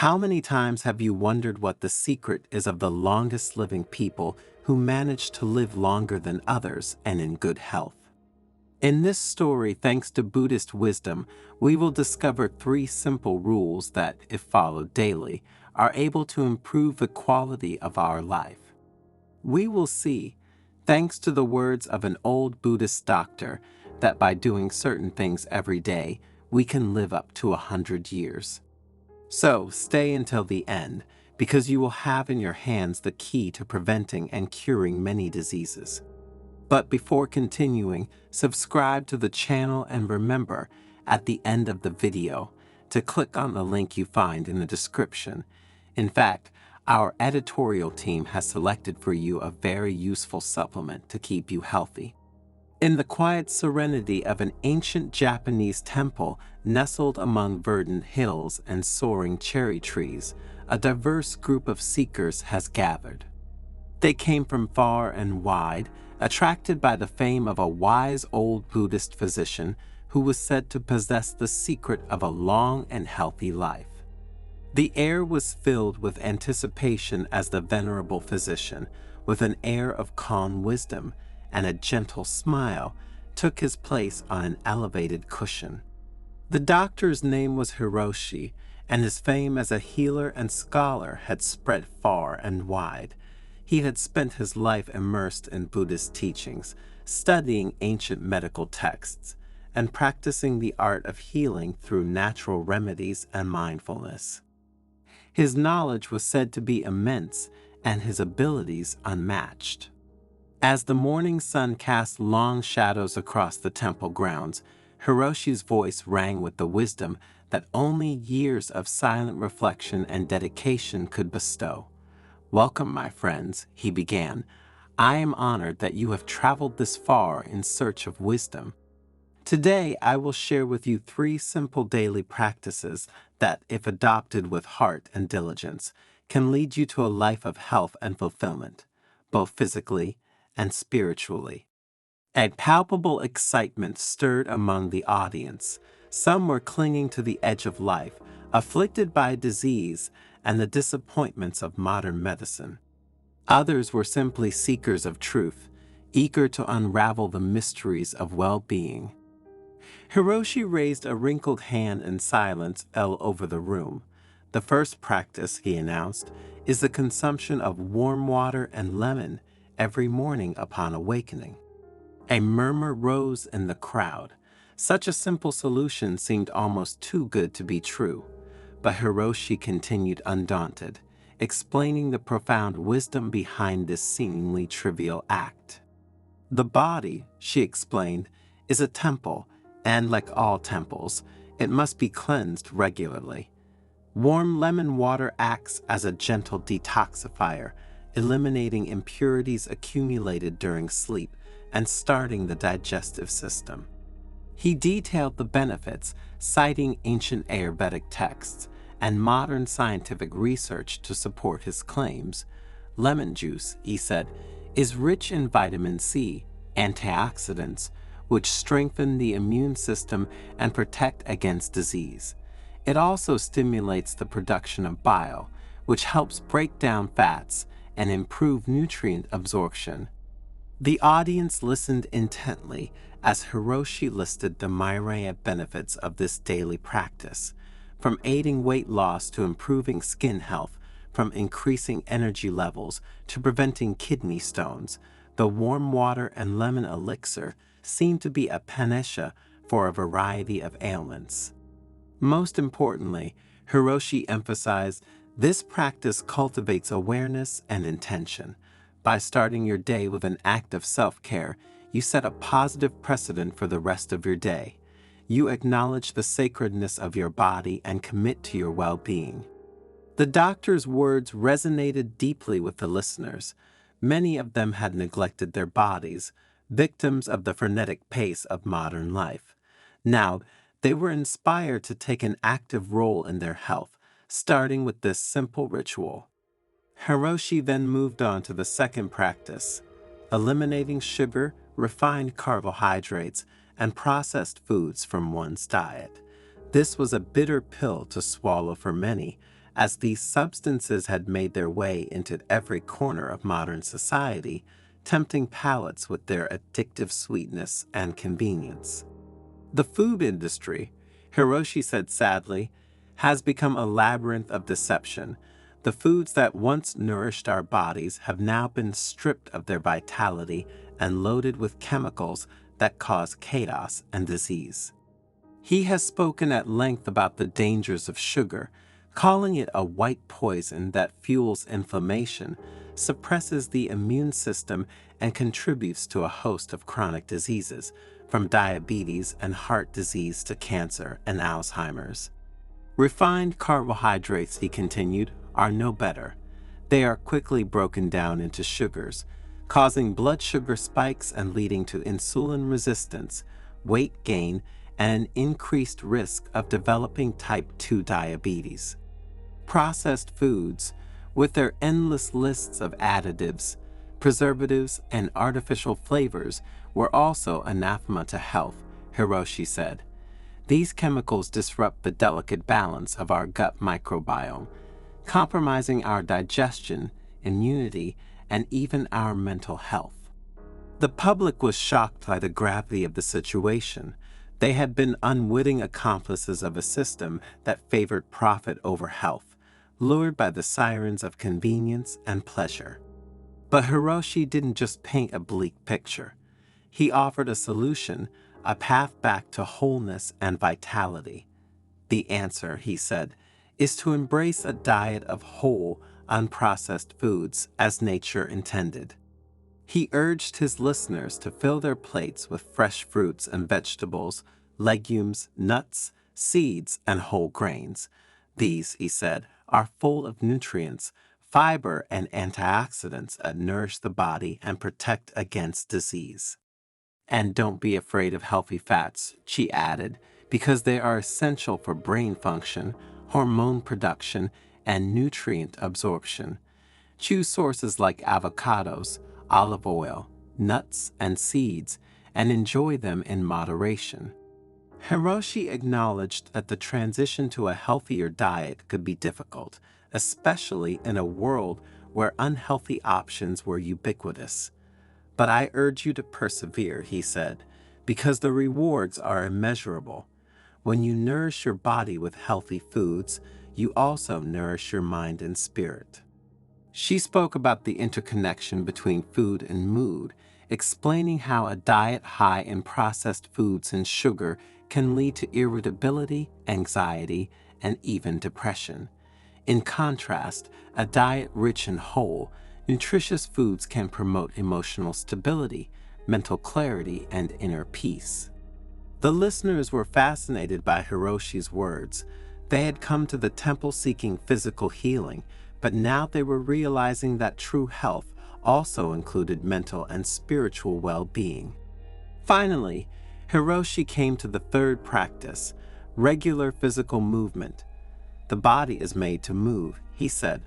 How many times have you wondered what the secret is of the longest living people who manage to live longer than others and in good health? In this story, thanks to Buddhist wisdom, we will discover 3 simple rules that, if followed daily, are able to improve the quality of our life. We will see, thanks to the words of an old Buddhist doctor, that by doing certain things every day, we can live up to 100 years. So stay until the end, because you will have in your hands the key to preventing and curing many diseases. But before continuing, subscribe to the channel and remember, at the end of the video, to click on the link you find in the description. In fact, our editorial team has selected for you a very useful supplement to keep you healthy. In the quiet serenity of an ancient Japanese temple nestled among verdant hills and soaring cherry trees, a diverse group of seekers has gathered. They came from far and wide, attracted by the fame of a wise old Buddhist physician who was said to possess the secret of a long and healthy life. The air was filled with anticipation as the venerable physician, with an air of calm wisdom and a gentle smile, took his place on an elevated cushion. The doctor's name was Hiroshi, and his fame as a healer and scholar had spread far and wide. He had spent his life immersed in Buddhist teachings, studying ancient medical texts, and practicing the art of healing through natural remedies and mindfulness. His knowledge was said to be immense and his abilities unmatched. As the morning sun cast long shadows across the temple grounds, Hiroshi's voice rang with the wisdom that only years of silent reflection and dedication could bestow. "Welcome, my friends," he began. "I am honored that you have traveled this far in search of wisdom. Today, I will share with you 3 simple daily practices that, if adopted with heart and diligence, can lead you to a life of health and fulfillment, both physically and spiritually." A palpable excitement stirred among the audience. Some were clinging to the edge of life, afflicted by disease and the disappointments of modern medicine. Others were simply seekers of truth, eager to unravel the mysteries of well-being. Hiroshi raised a wrinkled hand in silence all over the room. "The first practice," he announced, "is the consumption of warm water and lemon every morning upon awakening." A murmur rose in the crowd. Such a simple solution seemed almost too good to be true. But Hiroshi continued undaunted, explaining the profound wisdom behind this seemingly trivial act. "The body," she explained, "is a temple, and like all temples, it must be cleansed regularly. Warm lemon water acts as a gentle detoxifier, eliminating impurities accumulated during sleep and starting the digestive system." He detailed the benefits, citing ancient Ayurvedic texts and modern scientific research to support his claims. "Lemon juice," he said, "is rich in vitamin C, antioxidants, which strengthen the immune system and protect against disease. It also stimulates the production of bile, which helps break down fats and improve nutrient absorption." The audience listened intently as Hiroshi listed the myriad benefits of this daily practice, from aiding weight loss to improving skin health, from increasing energy levels to preventing kidney stones. The warm water and lemon elixir seemed to be a panacea for a variety of ailments. Most importantly, Hiroshi emphasized, this practice cultivates awareness and intention. By starting your day with an act of self-care, you set a positive precedent for the rest of your day. You acknowledge the sacredness of your body and commit to your well-being. The doctor's words resonated deeply with the listeners. Many of them had neglected their bodies, victims of the frenetic pace of modern life. Now, they were inspired to take an active role in their health, starting with this simple ritual. Hiroshi then moved on to the second practice, eliminating sugar, refined carbohydrates, and processed foods from one's diet. This was a bitter pill to swallow for many, as these substances had made their way into every corner of modern society, tempting palates with their addictive sweetness and convenience. The food industry, Hiroshi said sadly, has become a labyrinth of deception. The foods that once nourished our bodies have now been stripped of their vitality and loaded with chemicals that cause chaos and disease. He has spoken at length about the dangers of sugar, calling it a white poison that fuels inflammation, suppresses the immune system, and contributes to a host of chronic diseases, from diabetes and heart disease to cancer and Alzheimer's. Refined carbohydrates, he continued, are no better. They are quickly broken down into sugars, causing blood sugar spikes and leading to insulin resistance, weight gain, and an increased risk of developing type 2 diabetes. Processed foods, with their endless lists of additives, preservatives, and artificial flavors, were also anathema to health, Hiroshi said. These chemicals disrupt the delicate balance of our gut microbiome, compromising our digestion, immunity, and even our mental health. The public was shocked by the gravity of the situation. They had been unwitting accomplices of a system that favored profit over health, lured by the sirens of convenience and pleasure. But Hiroshi didn't just paint a bleak picture. He offered a solution, a path back to wholeness and vitality. The answer, he said, is to embrace a diet of whole, unprocessed foods as nature intended. He urged his listeners to fill their plates with fresh fruits and vegetables, legumes, nuts, seeds, and whole grains. These, he said, are full of nutrients, fiber, and antioxidants that nourish the body and protect against disease. And don't be afraid of healthy fats, she added, because they are essential for brain function, hormone production, and nutrient absorption. Choose sources like avocados, olive oil, nuts, and seeds, and enjoy them in moderation. Hiroshi acknowledged that the transition to a healthier diet could be difficult, especially in a world where unhealthy options were ubiquitous. But I urge you to persevere, he said, because the rewards are immeasurable. When you nourish your body with healthy foods, you also nourish your mind and spirit. She spoke about the interconnection between food and mood, explaining how a diet high in processed foods and sugar can lead to irritability, anxiety, and even depression. In contrast, a diet rich in whole, nutritious foods can promote emotional stability, mental clarity, and inner peace. The listeners were fascinated by Hiroshi's words. They had come to the temple seeking physical healing, but now they were realizing that true health also included mental and spiritual well-being. Finally, Hiroshi came to the third practice, regular physical movement. The body is made to move, he said,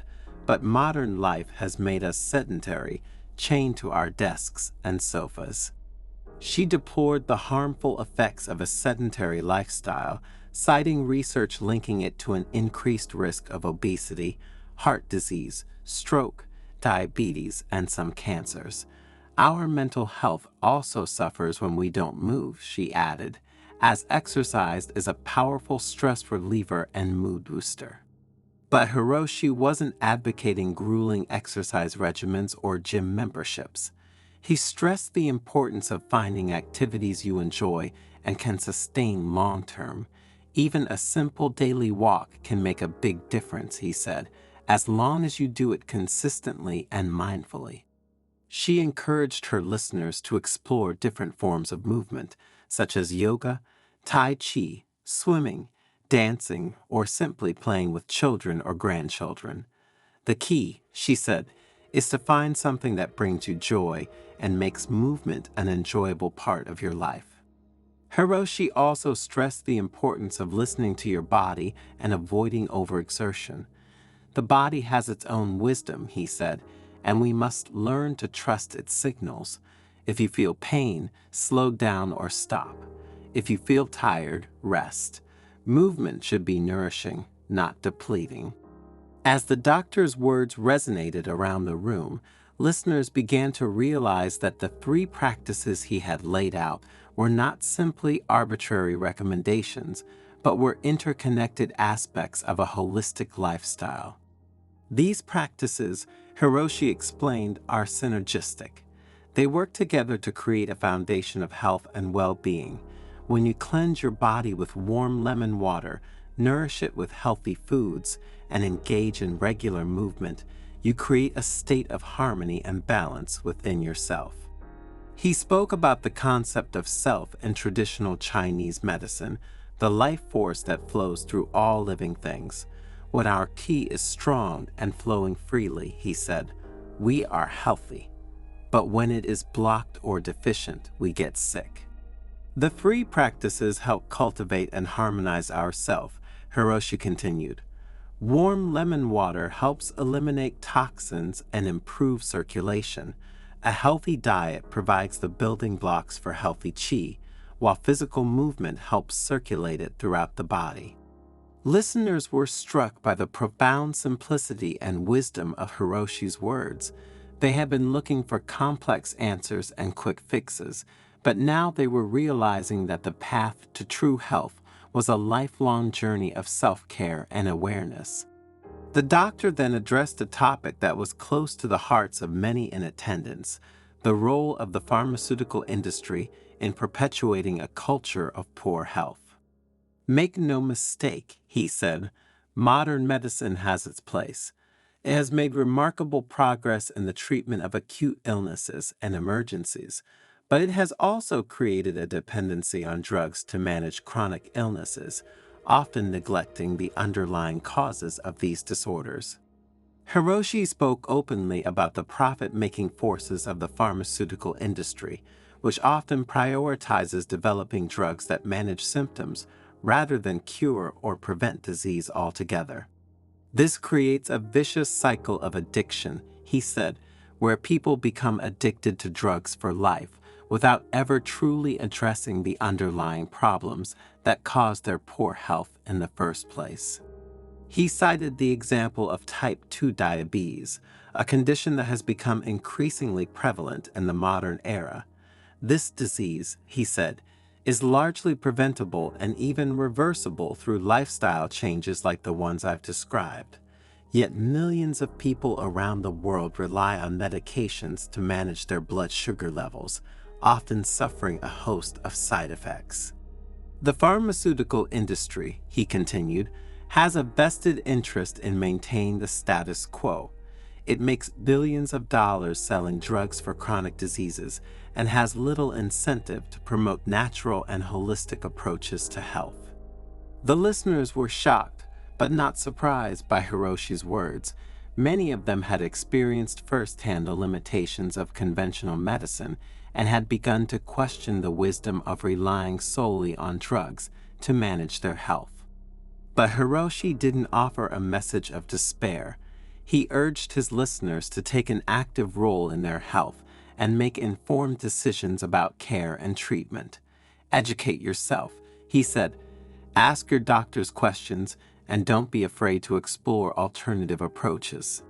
but modern life has made us sedentary, chained to our desks and sofas. She deplored the harmful effects of a sedentary lifestyle, citing research linking it to an increased risk of obesity, heart disease, stroke, diabetes, and some cancers. Our mental health also suffers when we don't move, she added, as exercise is a powerful stress reliever and mood booster. But Hiroshi wasn't advocating grueling exercise regimens or gym memberships. He stressed the importance of finding activities you enjoy and can sustain long-term. Even a simple daily walk can make a big difference, he said, as long as you do it consistently and mindfully. She encouraged her listeners to explore different forms of movement, such as yoga, tai chi, swimming, dancing, or simply playing with children or grandchildren. The key, she said, is to find something that brings you joy and makes movement an enjoyable part of your life. Hiroshi also stressed the importance of listening to your body and avoiding overexertion. The body has its own wisdom, he said, and we must learn to trust its signals. If you feel pain, slow down or stop. If you feel tired, rest. Movement should be nourishing, not depleting. As the doctor's words resonated around the room, listeners began to realize that the three practices he had laid out were not simply arbitrary recommendations, but were interconnected aspects of a holistic lifestyle. These practices, Hiroshi explained, are synergistic. They work together to create a foundation of health and well-being. When you cleanse your body with warm lemon water, nourish it with healthy foods, and engage in regular movement, you create a state of harmony and balance within yourself. He spoke about the concept of self in traditional Chinese medicine, the life force that flows through all living things. When our qi is strong and flowing freely, he said, we are healthy. But when it is blocked or deficient, we get sick. The three practices help cultivate and harmonize our self, Hiroshi continued. Warm lemon water helps eliminate toxins and improve circulation. A healthy diet provides the building blocks for healthy qi, while physical movement helps circulate it throughout the body. Listeners were struck by the profound simplicity and wisdom of Hiroshi's words. They had been looking for complex answers and quick fixes, but now they were realizing that the path to true health was a lifelong journey of self-care and awareness. The doctor then addressed a topic that was close to the hearts of many in attendance: the role of the pharmaceutical industry in perpetuating a culture of poor health. Make no mistake, he said, modern medicine has its place. It has made remarkable progress in the treatment of acute illnesses and emergencies, but it has also created a dependency on drugs to manage chronic illnesses, often neglecting the underlying causes of these disorders. Hiroshi spoke openly about the profit-making forces of the pharmaceutical industry, which often prioritizes developing drugs that manage symptoms rather than cure or prevent disease altogether. This creates a vicious cycle of addiction, he said, where people become addicted to drugs for life without ever truly addressing the underlying problems that cause their poor health in the first place. He cited the example of type 2 diabetes, a condition that has become increasingly prevalent in the modern era. This disease, he said, is largely preventable and even reversible through lifestyle changes like the ones I've described. Yet millions of people around the world rely on medications to manage their blood sugar levels, often suffering a host of side effects. The pharmaceutical industry, he continued, has a vested interest in maintaining the status quo. It makes billions of dollars selling drugs for chronic diseases and has little incentive to promote natural and holistic approaches to health. The listeners were shocked, but not surprised by Hiroshi's words. Many of them had experienced firsthand the limitations of conventional medicine and had begun to question the wisdom of relying solely on drugs to manage their health. But Hiroshi didn't offer a message of despair. He urged his listeners to take an active role in their health and make informed decisions about care and treatment. Educate yourself, he said. Ask your doctors questions and don't be afraid to explore alternative approaches.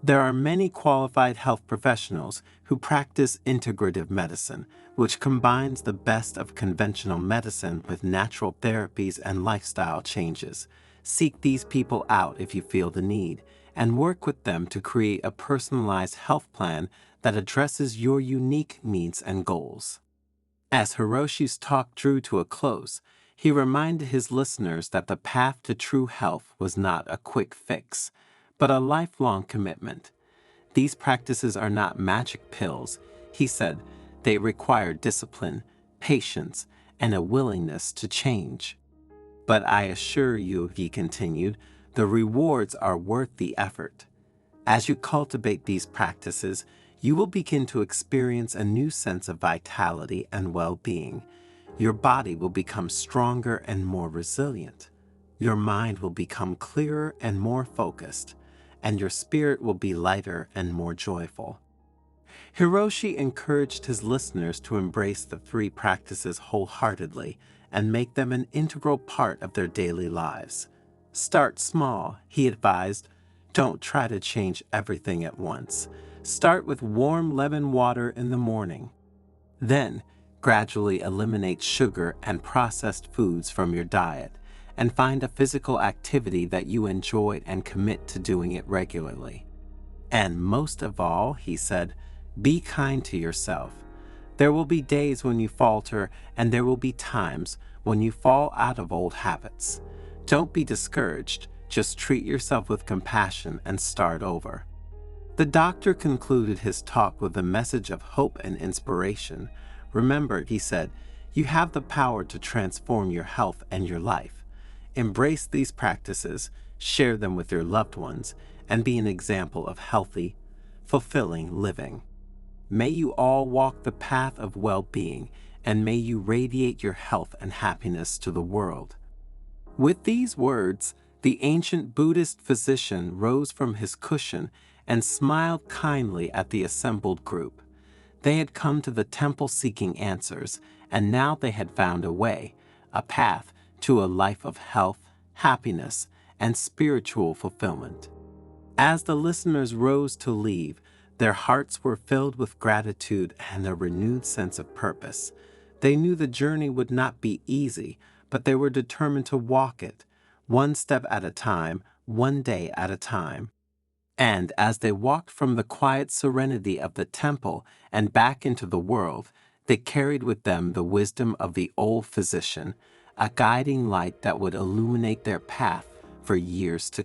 There are many qualified health professionals who practice integrative medicine, which combines the best of conventional medicine with natural therapies and lifestyle changes. Seek these people out if you feel the need, and work with them to create a personalized health plan that addresses your unique needs and goals. As Hiroshi's talk drew to a close, he reminded his listeners that the path to true health was not a quick fix, but a lifelong commitment. These practices are not magic pills, he said. They require discipline, patience, and a willingness to change. But I assure you, he continued, the rewards are worth the effort. As you cultivate these practices, you will begin to experience a new sense of vitality and well-being. Your body will become stronger and more resilient. Your mind will become clearer and more focused, and your spirit will be lighter and more joyful. Hiroshi encouraged his listeners to embrace the three practices wholeheartedly and make them an integral part of their daily lives. Start small, he advised. Don't try to change everything at once. Start with warm lemon water in the morning. Then, gradually eliminate sugar and processed foods from your diet, and find a physical activity that you enjoy and commit to doing it regularly. And most of all, he said, be kind to yourself. There will be days when you falter, and there will be times when you fall out of old habits. Don't be discouraged, just treat yourself with compassion and start over. The doctor concluded his talk with a message of hope and inspiration. Remember, he said, you have the power to transform your health and your life. Embrace these practices, share them with your loved ones, and be an example of healthy, fulfilling living. May you all walk the path of well-being, and may you radiate your health and happiness to the world. With these words, the ancient Buddhist physician rose from his cushion and smiled kindly at the assembled group. They had come to the temple seeking answers, and now they had found a way, a path to a life of health, happiness, and spiritual fulfillment. As the listeners rose to leave, their hearts were filled with gratitude and a renewed sense of purpose. They knew the journey would not be easy, but they were determined to walk it, one step at a time, one day at a time. And as they walked from the quiet serenity of the temple and back into the world, they carried with them the wisdom of the old physician, a guiding light that would illuminate their path for years to